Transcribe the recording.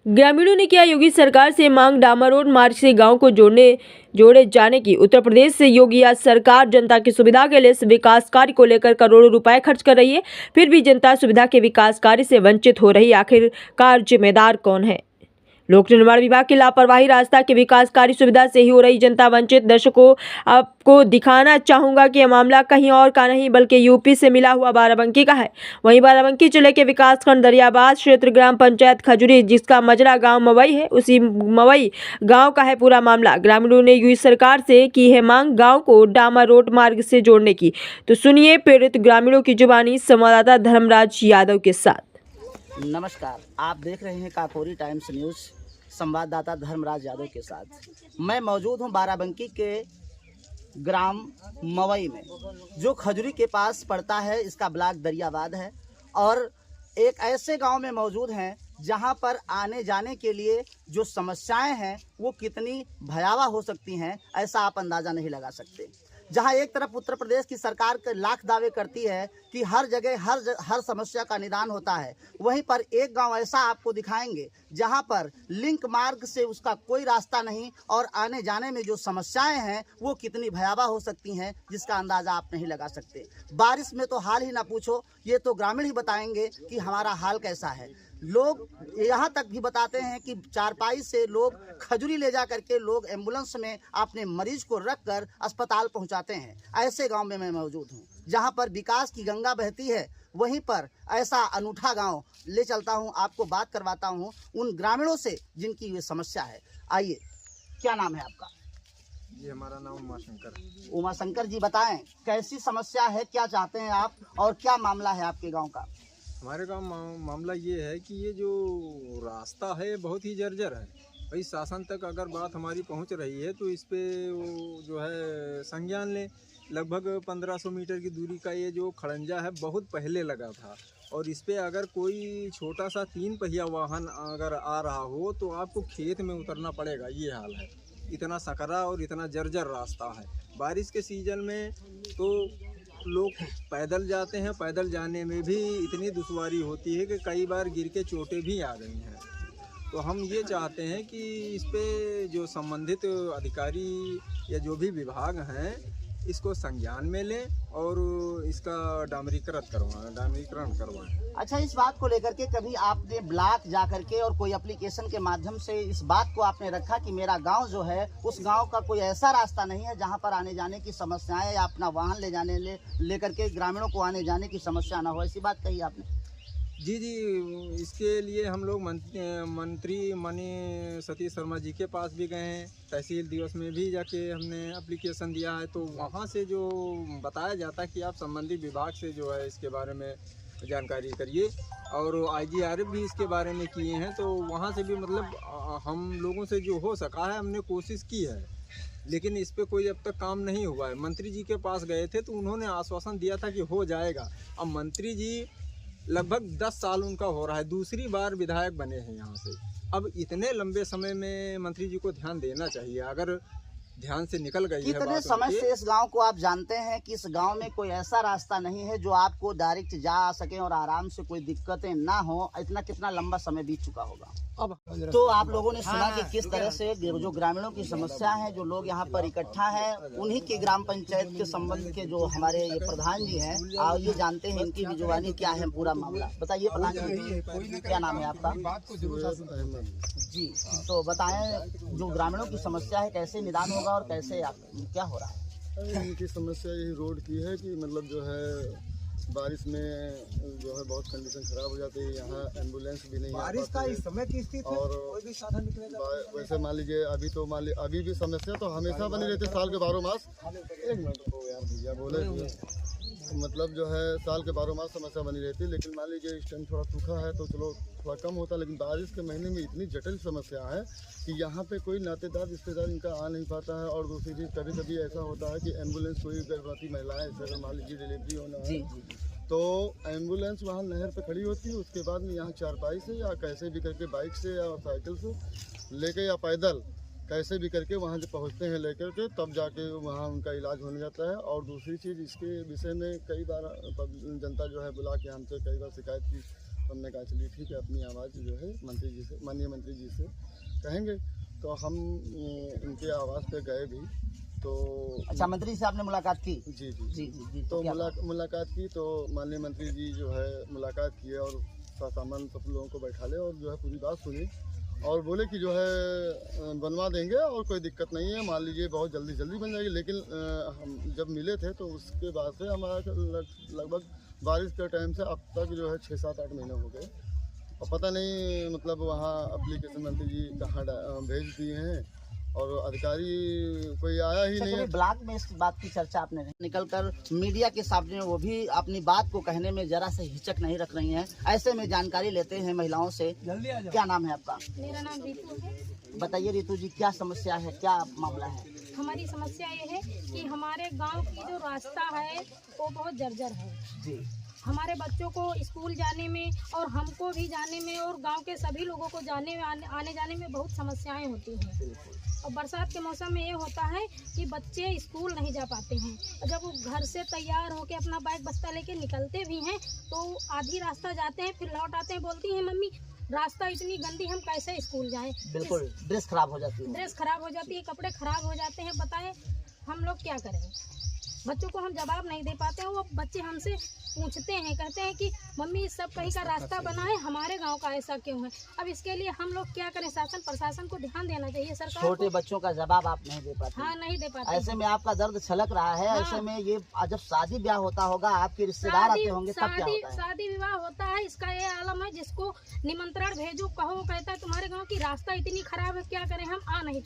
ग्रामीणों ने किया योगी सरकार से मांग। डामर रोड मार्ग से गांव को जोड़े जाने की। उत्तर प्रदेश से योगी आज सरकार जनता की सुविधा के लिए विकास कार्य को लेकर करोड़ों रुपए खर्च कर रही है, फिर भी जनता सुविधा के विकास कार्य से वंचित हो रही। आखिरकार जिम्मेदार कौन है? लोक निर्माण विभाग की लापरवाही, रास्ता के विकास कार्य सुविधा से ही हो रही जनता वंचित। दर्शकों, आपको दिखाना चाहूंगा कि यह मामला कहीं और का नहीं बल्कि यूपी से मिला हुआ बाराबंकी का है। वहीं बाराबंकी जिले के विकासखंड दरियाबाद क्षेत्र ग्राम पंचायत खजुरी, जिसका मजरा गांव मवई है, उसी मवई गांव का है पूरा मामला। ग्रामीणों ने यूपी सरकार से की है मांग गाँव को डामर रोड मार्ग से जोड़ने की। तो सुनिए पीड़ित ग्रामीणों की जुबानी संवाददाता धर्मराज यादव के साथ। नमस्कार, आप देख रहे हैं काकोरी टाइम्स न्यूज़, संवाददाता धर्मराज यादव के साथ। मैं मौजूद हूं बाराबंकी के ग्राम मवई में, जो खजुरी के पास पड़ता है। इसका ब्लॉक दरियाबाद है और एक ऐसे गांव में मौजूद हैं जहां पर आने जाने के लिए जो समस्याएं हैं वो कितनी भयावह हो सकती हैं, ऐसा आप अंदाज़ा नहीं लगा सकते। जहां एक तरफ उत्तर प्रदेश की सरकार के लाख दावे करती है कि हर जगह हर समस्या का निदान होता है, वहीं पर एक गांव ऐसा आपको दिखाएंगे जहां पर लिंक मार्ग से उसका कोई रास्ता नहीं और आने जाने में जो समस्याएं हैं वो कितनी भयावह हो सकती हैं, जिसका अंदाज़ा आप नहीं लगा सकते। बारिश में तो हाल ही ना पूछो, ये तो ग्रामीण ही बताएंगे कि हमारा हाल कैसा है। लोग यहाँ तक भी बताते हैं कि चारपाई से लोग खजुरी ले जा करके लोग एम्बुलेंस में अपने मरीज को रखकर अस्पताल पहुँचाते हैं। ऐसे गांव में मैं मौजूद हूँ जहाँ पर विकास की गंगा बहती है। वहीं पर ऐसा अनूठा गांव ले चलता हूँ, आपको बात करवाता हूँ उन ग्रामीणों से जिनकी ये समस्या है। आइए, क्या नाम है आपका? जी, हमारा नाम उमाशंकर है। उमाशंकर जी, बताएं कैसी समस्या है, क्या चाहते हैं आप और क्या मामला है आपके गाँव का? हमारे गांव मामला ये है कि ये जो रास्ता है बहुत ही जर्जर है। भाई शासन तक अगर बात हमारी पहुंच रही है तो इस पे वो जो है संज्ञान लें। लगभग 1500 मीटर की दूरी का ये जो खड़ंजा है बहुत पहले लगा था और इस पे अगर कोई छोटा सा 3 पहिया वाहन अगर आ रहा हो तो आपको खेत में उतरना पड़ेगा। ये हाल है, इतना सकरा और इतना जर्जर रास्ता है। बारिश के सीज़न में तो लोग पैदल जाते हैं, पैदल जाने में भी इतनी दुश्वारी होती है कि कई बार गिर के चोटें भी आ गई हैं। तो हम ये चाहते हैं कि इस पे जो संबंधित अधिकारी या जो भी विभाग हैं इसको संज्ञान में लें और इसका डामरीकरण करवाएं। अच्छा, इस बात को लेकर के कभी आपने ब्लॉक जा करके और कोई एप्लीकेशन के माध्यम से इस बात को आपने रखा कि मेरा गांव जो है उस गांव का कोई ऐसा रास्ता नहीं है जहां पर आने जाने की समस्याएं या अपना वाहन लेकर के ग्रामीणों को आने जाने की समस्या ना हो, ऐसी बात कही आपने? जी, इसके लिए हम लोग मंत्री माननीय सतीश शर्मा जी के पास भी गए हैं। तहसील दिवस में भी जाके हमने एप्लीकेशन दिया है, तो वहाँ से जो बताया जाता है कि आप संबंधित विभाग से जो है इसके बारे में जानकारी करिए और IGRF भी इसके बारे में किए हैं। तो वहाँ से भी मतलब हम लोगों से जो हो सका है हमने कोशिश की है, लेकिन इस पे कोई अब तक काम नहीं हुआ है। मंत्री जी के पास गए थे तो उन्होंने आश्वासन दिया था कि हो जाएगा। अब मंत्री जी लगभग 10 साल उनका हो रहा है, दूसरी बार विधायक बने हैं यहाँ से। अब इतने लंबे समय में मंत्री जी को ध्यान देना चाहिए। अगर ध्यान से निकल गई है कितने समय से इस गांव को आप जानते हैं कि इस गांव में कोई ऐसा रास्ता नहीं है जो आपको डायरेक्ट जा आ सके और आराम से कोई दिक्कतें ना हो? इतना कितना लंबा समय बीत चुका होगा? अब तो आप लोगों ने सुना कि किस तरह से जो ग्रामीणों की समस्या है, जो लोग यहाँ पर इकट्ठा हैं, उन्हीं के ग्राम पंचायत के संबंध के जो हमारे ये प्रधान जी हैं, आप ये जानते हैं इनकी भी जुबानी क्या है पूरा मामला। बताइए प्रधान जी, क्या नाम है आपका? जी, तो बताएं जो ग्रामीणों की समस्या है कैसे निदान होगा और कैसे क्या हो रहा है? इनकी समस्या यही रोड की है कि मतलब जो है बारिश में जो है बहुत कंडीशन खराब हो जाती है। यहाँ एम्बुलेंस भी नहीं, बारिश का इस समय की स्थिति और कोई भी साधन निकलेगा। वैसे मान लीजिए अभी भी समस्या तो हमेशा बनी रहती है, साल के 12 मास। एक मिनट को यार भैया बोले, मतलब जो है साल के 12 मास समस्या बनी रहती है। लेकिन मान लीजिए इस टाइम थोड़ा सूखा है तो चलो थोड़ा कम होता, लेकिन बारिश के महीने में इतनी जटिल समस्या है कि यहाँ पे कोई नातेदार रिश्तेदार इनका आ नहीं पाता है। और दूसरी चीज़ कभी कभी ऐसा होता है कि एम्बुलेंस कोई गर्भवती महिलाएं अगर मान लीजिए डिलीवरी होना है तो एम्बुलेंस वहाँ नहर पे खड़ी होती है, उसके बाद में यहाँ चारपाई से या कैसे भी करके बाइक से या साइकिल से लेके या पैदल कैसे भी करके वहाँ जब पहुँचते हैं लेकर के, तब जाके वहाँ उनका इलाज होने जाता है। और दूसरी चीज़ इसके विषय में कई बार जनता जो है बुला के हमसे कई बार शिकायत की तो हमने कहा चलिए ठीक है, अपनी आवाज़ जो है मंत्री जी से, माननीय मंत्री जी से कहेंगे। तो हम उनके आवास पे गए भी। तो अच्छा, मंत्री से आपने मुलाकात की? जी जी जी जी जी। तो क्या कहा? मुलाकात की। तो माननीय मंत्री जी जो है मुलाकात किए और सामान सब लोगों को बैठा ले और जो है पूरी बात सुनी और बोले कि जो है बनवा देंगे और कोई दिक्कत नहीं है, मान लीजिए बहुत जल्दी बन जाएगी। लेकिन हम जब मिले थे तो उसके बाद से हमारा लगभग बारिश के टाइम से अब तक जो है 6-7-8 महीने हो गए और पता नहीं मतलब वहाँ एप्लीकेशन मंत्री जी कहाँ भेज दिए हैं और अधिकारी कोई आया ही नहीं है। ब्लॉग में इस बात की चर्चा आपने निकलकर मीडिया के सामने वो भी अपनी बात को कहने में जरा से हिचक नहीं रख रही हैं। ऐसे में जानकारी लेते हैं महिलाओं से। क्या नाम है आपका? मेरा नाम रितु है। बताइए रितु जी, क्या समस्या है, क्या मामला है? हमारी समस्या ये है कि हमारे गांव की जो रास्ता है वो बहुत जर्जर है जी। हमारे बच्चों को स्कूल जाने में और हमको भी जाने में और गांव के सभी लोगों को जाने में आने जाने में बहुत समस्याएं होती हैं। और बरसात के मौसम में ये होता है कि बच्चे स्कूल नहीं जा पाते हैं और जब वो घर से तैयार होकर अपना बैग बस्ता लेके निकलते भी हैं तो आधी रास्ता जाते हैं, फिर लौट आते हैं, बोलती हैं मम्मी रास्ता इतनी गंदी, हम कैसे स्कूल जाएं। बिल्कुल ड्रेस खराब हो जाती है। ड्रेस खराब हो जाती है, कपड़े खराब हो जाते हैं। बताएं हम लोग क्या करें? बच्चों को हम जवाब नहीं दे पाते हैं। वो बच्चे हमसे पूछते हैं, कहते हैं कि मम्मी सब कहीं का रास्ता बना है, हमारे गांव का ऐसा क्यों है? अब इसके लिए हम लोग क्या करें? शासन प्रशासन को ध्यान देना चाहिए, सरकार छोटे को। बच्चों का जवाब आप नहीं दे पाते। हाँ, नहीं दे पाते। ऐसे में आपका दर्द छलक रहा है। हाँ। ऐसे में ये जब शादी ब्याह होता होगा, आपके रिश्तेदार आते होंगे, तब क्या होता है? शादी विवाह होता है, इसका ये आलम है। जिसको निमंत्रण भेजो, कहो, कहता है तुम्हारे गाँव की रास्ता इतनी खराब है, क्या करें, हम आ नहीं